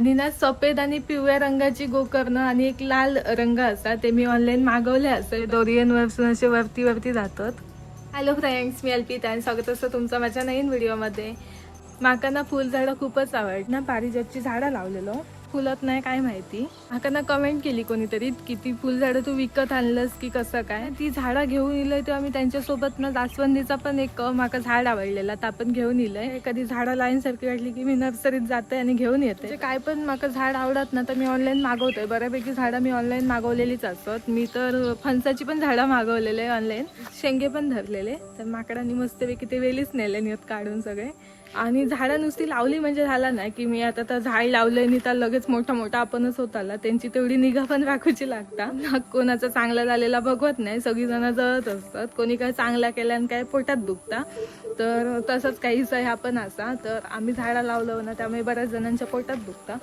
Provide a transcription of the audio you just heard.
आणि ना सफेद आणि पिवळ्या रंगाची गोकर्ण आणि एक लाल रंग असा ते मी ऑनलाईन मागवले असते. डोरियन वरसून असे वरती वरती जातात. हॅलो फ्रेंड्स, मी अल्पिता आणि स्वागत असतं तुमचं माझ्या नवीन व्हिडिओमध्ये. माका ना फुलझाडं खूपच आवडत ना, पारिजातची झाडं लावलेलो फुलत नाही काय माहिती. माका ना कमेंट केली कोणीतरी की ती फुलझाडं तू विकत आणलंस की कसं काय. ती झाडं घेऊन इलंय तेव्हा मी त्यांच्यासोबत ना जास्वंदीचा पण एक माका झाड आवडलेला तर आपण घेऊन इलंय. कधी झाडं लाईनसारखी वाटली की मी नर्सरीत जाते आणि घेऊन येते. म्हणजे काय पण माका झाड आवडत ना तर मी ऑनलाईन मागवतोय. बऱ्यापैकी झाडं मी ऑनलाईन मागवलेलीच असत. मी तर फणसाची पण झाडं मागवलेले ऑनलाईन, शेंगे पण धरलेले. तर माकडांनी मस्तपैकी ते वेलीच नेले नियत काढून सगळे. आणि झाडं नुसती लावली म्हणजे झाला नाही की मी आता तर झाड लावलंय आणि तर लगेच मोठा मोठा आपणच होत आला. त्यांची तेवढी निगा पण राखूची लागता. कोणाचा चांगला झालेला बघवत नाही, सगळी जण जळत असतात. कोणी काय चांगला केला आणि काय पोटात दुखता. तर तसंच काहीच ह्या पण असा. तर आम्ही झाडं लावलं ना त्यामुळे बऱ्याच जणांच्या पोटात दुखता.